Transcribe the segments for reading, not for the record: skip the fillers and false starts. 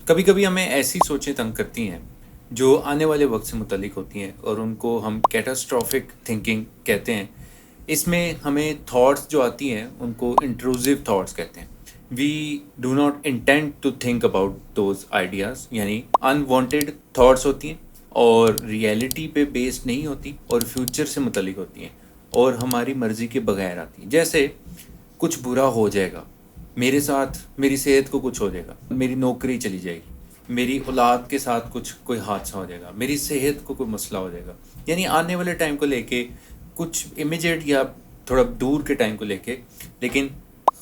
कभी कभी हमें ऐसी सोचें तंग करती हैं जो आने वाले वक्त से मुतल्लिक होती हैं और उनको हम कैटास्ट्रॉफिक थिंकिंग कहते हैं। इसमें हमें थॉट्स जो आती हैं उनको इंट्रूसिव थॉट्स कहते हैं। We do not intend to think about those ideas, यानी अनवांटेड थॉट्स होती हैं और रियलिटी पे बेस्ड नहीं होती और फ्यूचर से मुतल्लिक होती हैं और हमारी मर्ज़ी के बगैर आती हैं। जैसे कुछ बुरा हो जाएगा मेरे साथ, मेरी सेहत को कुछ हो जाएगा, मेरी नौकरी चली जाएगी, मेरी औलाद के साथ कुछ कोई हादसा हो जाएगा, मेरी सेहत को कोई मसला हो जाएगा। यानी आने वाले टाइम को लेके कुछ इमीडिएट या थोड़ा दूर के टाइम को लेके, लेकिन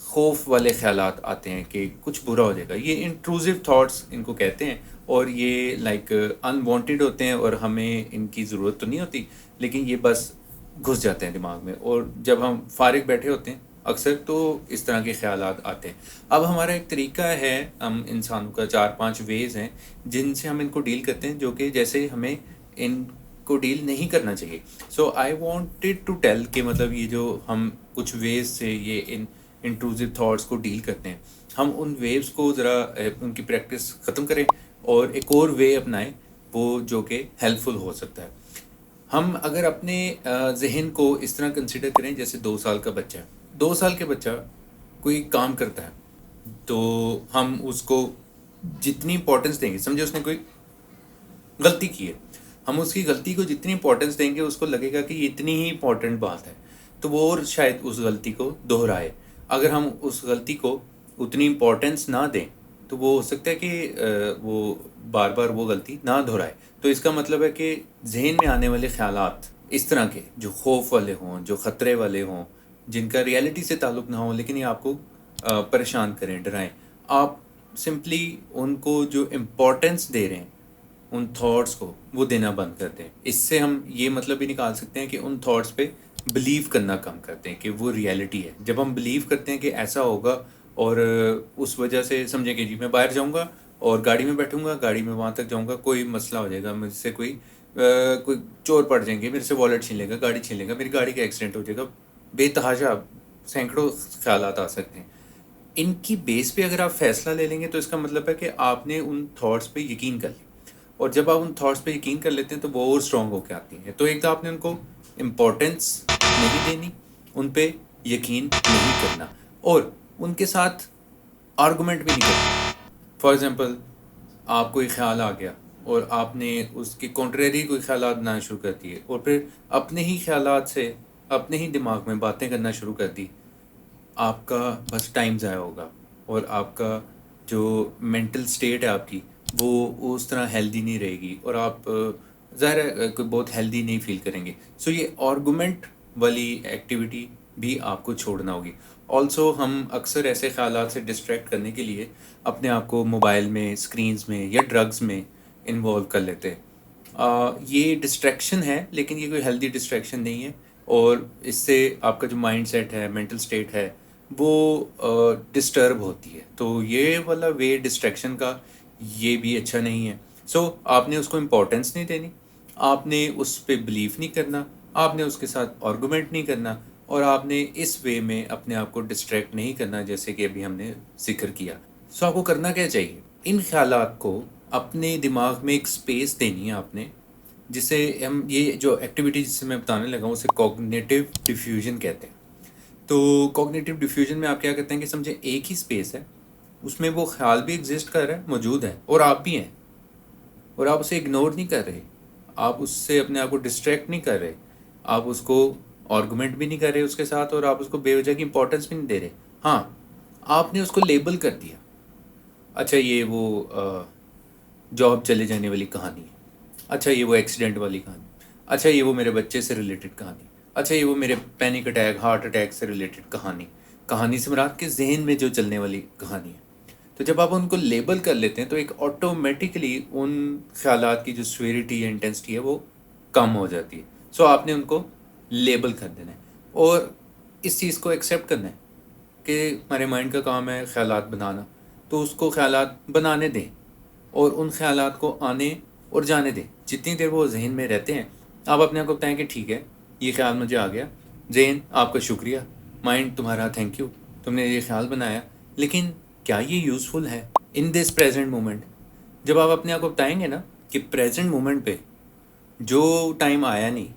खौफ वाले ख्यालात आते हैं कि कुछ बुरा हो जाएगा। ये इंट्रूसिव थॉट्स इनको कहते हैं और ये लाइक अनवांटेड होते हैं और हमें इनकी ज़रूरत तो नहीं होती, लेकिन ये बस घुस जाते हैं दिमाग में और जब हम फारिग बैठे होते हैं अक्सर तो इस तरह के ख्यालात आते हैं। अब हमारा एक तरीका है, हम इंसानों का 4-5 वेज़ हैं जिनसे हम इनको डील करते हैं, जो कि जैसे हमें इनको डील नहीं करना चाहिए। सो आई वांटेड टू टेल कि मतलब ये जो हम कुछ वेज़ से ये इन इंट्रूसिव थॉट्स को डील करते हैं, हम उन वेव्स को ज़रा उनकी प्रैक्टिस ख़त्म करें और एक और वे अपनाएं वो जो कि हेल्पफुल हो सकता है। हम अगर अपने ज़हन को इस तरह कंसिडर करें जैसे 2 साल का बच्चा है। 2 साल के बच्चा कोई काम करता है तो हम उसको जितनी इंपॉर्टेंस देंगे, समझे उसने कोई गलती की है, हम उसकी गलती को जितनी इंपॉर्टेंस देंगे उसको लगेगा कि ये इतनी ही इंपॉर्टेंट बात है, तो वो और शायद उस गलती को दोहराए। अगर हम उस गलती को उतनी इंपॉर्टेंस ना दें तो वो हो सकता है कि वो बार बार वो गलती ना दोहराए। तो इसका मतलब है कि जहन में आने वाले ख्यालात इस तरह के जो खौफ वाले हों, जो ख़तरे वाले हों, जिनका रियलिटी से ताल्लुक़ ना हो लेकिन ये आपको परेशान करें, डराएं, आप सिंपली उनको जो इम्पोर्टेंस दे रहे हैं उन थॉट्स को वो देना बंद कर दें। इससे हम ये मतलब भी निकाल सकते हैं कि उन थॉट्स पे बिलीव करना कम करते हैं कि वो रियलिटी है। जब हम बिलीव करते हैं कि ऐसा होगा और उस वजह से समझें कि जी मैं बाहर जाऊंगा और गाड़ी में बैठूंगा, गाड़ी में वहाँ तक जाऊंगा, कोई मसला हो जाएगा, मुझसे कोई चोर पड़ जाएंगे, मेरे से वॉलेट छीन लेगा, गाड़ी छीन लेगा, मेरी गाड़ी का एक्सीडेंट हो जाएगा, बेतहाशा सैकड़ों ख्यालात आ सकते हैं। इनकी बेस पे अगर आप फैसला ले लेंगे तो इसका मतलब है कि आपने उन थॉट्स पे यकीन कर लिया और जब आप उन थॉट्स पे यकीन कर लेते हैं तो वो और स्ट्रॉन्ग होकर आती हैं। तो एक तो आपने उनको इम्पोर्टेंस नहीं देनी, उन पे यकीन नहीं करना और उनके साथ आर्गुमेंट भी नहीं करना। फॉर एग्ज़ाम्पल, आप कोई ख्याल आ गया और आपने उसके कॉन्ट्रेरी कोई ख्यालात बनाना शुरू कर दिए और फिर अपने ही ख्यालात से अपने ही दिमाग में बातें करना शुरू कर दी, आपका बस टाइम ज़ाया होगा और आपका जो मेंटल स्टेट है आपकी वो उस तरह हेल्दी नहीं रहेगी और आप ज़ाहिर है कोई बहुत हेल्दी नहीं फील करेंगे। सो ये आर्गुमेंट वाली एक्टिविटी भी आपको छोड़ना होगी। ऑल्सो हम अक्सर ऐसे ख़यालात से डिस्ट्रैक्ट करने के लिए अपने आप को मोबाइल में, स्क्रीन्स में या ड्रग्स में इन्वॉल्व कर लेते हैं। ये डिस्ट्रैक्शन है लेकिन ये कोई हेल्दी डिस्ट्रैक्शन नहीं है और इससे आपका जो माइंड सेट है, मेंटल स्टेट है, वो डिस्टर्ब होती है। तो ये वाला वे डिस्ट्रैक्शन का ये भी अच्छा नहीं है। सो आपने उसको इम्पोर्टेंस नहीं देनी, आपने उस पे बिलीव नहीं करना, आपने उसके साथ आर्गुमेंट नहीं करना और आपने इस वे में अपने आप को डिस्ट्रैक्ट नहीं करना जैसे कि अभी हमने जिक्र किया। सो आपको करना क्या चाहिए, इन ख्यालात को अपने दिमाग में एक स्पेस देनी है आपने, जिसे हम ये जो एक्टिविटी जिससे मैं बताने लगा हूँ उसे कॉग्निटिव डिफ्यूजन कहते हैं। तो कॉग्निटिव डिफ्यूजन में आप क्या करते हैं कि समझे एक ही स्पेस है, उसमें वो ख्याल भी एग्जिस्ट कर रहा है, मौजूद है और आप भी हैं और आप उसे इग्नोर नहीं कर रहे, आप उससे अपने आप को डिस्ट्रैक्ट नहीं कर रहे, आप उसको आर्गुमेंट भी नहीं कर रहे उसके साथ और आप उसको बेवजह की इंपॉर्टेंस भी नहीं दे रहे। हाँ, आपने उसको लेबल कर दिया, अच्छा ये वो जॉब चले जाने वाली कहानी है, अच्छा ये वो एक्सीडेंट वाली कहानी, अच्छा ये वो मेरे बच्चे से रिलेटेड कहानी, अच्छा ये वो मेरे पैनिक अटैक, हार्ट अटैक से रिलेटेड कहानी। कहानी से मुराद के जहन में जो चलने वाली कहानी है। तो जब आप उनको लेबल कर लेते हैं तो एक ऑटोमेटिकली उन ख्यालात की जो स्वेरिटी या इंटेंसिटी है वो कम हो जाती है। सो आपने उनको लेबल कर देना है और इस चीज़ को एक्सेप्ट करना है कि हमारे माइंड का काम है ख्यालात बनाना, तो उसको ख्यालात बनाने दें और उन ख्यालात को आने और जाने दें। जितनी देर वो जहन में रहते हैं आप अपने आप को बताएं कि ठीक है ये ख्याल मुझे आ गया, जहन आपका शुक्रिया, माइंड तुम्हारा थैंक यू, तुमने ये ख्याल बनाया, लेकिन क्या ये यूज़फुल है इन दिस प्रेजेंट मोमेंट? जब आप अपने आप को बताएंगे ना कि प्रेजेंट मोमेंट पे जो टाइम आया नहीं,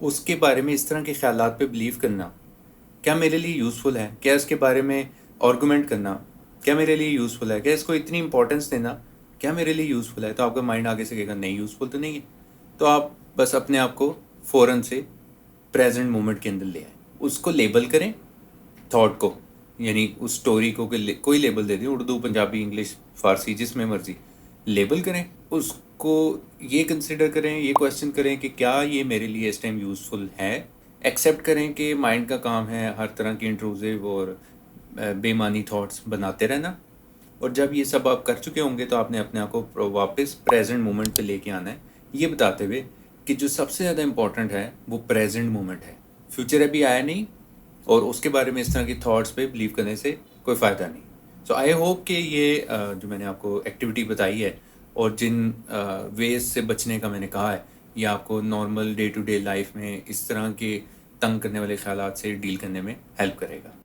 उसके बारे में इस तरह के ख्यालात पे बिलीव करना क्या मेरे लिए यूज़फुल है, क्या इसके बारे में आर्गूमेंट करना क्या मेरे लिए यूज़फुल है, क्या इसको इतनी इंपॉर्टेंस देना क्या मेरे लिए यूज़फुल है, तो आपका माइंड आगे से कहेगा नहीं, यूज़फुल तो नहीं है। तो आप बस अपने आप को फ़ौरन से प्रेजेंट मोमेंट के अंदर ले आए, उसको लेबल करें, थॉट को, यानी उस स्टोरी को कोई लेबल दे दें, उर्दू, पंजाबी, इंग्लिश, फ़ारसी, जिसमें मर्ज़ी लेबल करें उसको। ये कंसिडर करें, ये क्वेश्चन करें कि क्या ये मेरे लिए इस टाइम यूज़फुल है। एक्सेप्ट करें कि माइंड का काम है हर तरह की इंट्रूसिव और बेमानी थॉट्स बनाते रहना। और जब ये सब आप कर चुके होंगे तो आपने अपने आप को वापस प्रेजेंट मोमेंट पे लेके आना है, ये बताते हुए कि जो सबसे ज़्यादा इम्पोर्टेंट है वो प्रेजेंट मोमेंट है। फ्यूचर अभी आया नहीं और उसके बारे में इस तरह की थॉट्स पे बिलीव करने से कोई फ़ायदा नहीं। सो आई होप कि ये जो मैंने आपको एक्टिविटी बताई है और जिन वेज से बचने का मैंने कहा है, ये आपको normal day to day life में इस तरह के तंग करने वाले ख्यालात से डील करने में हेल्प करेगा।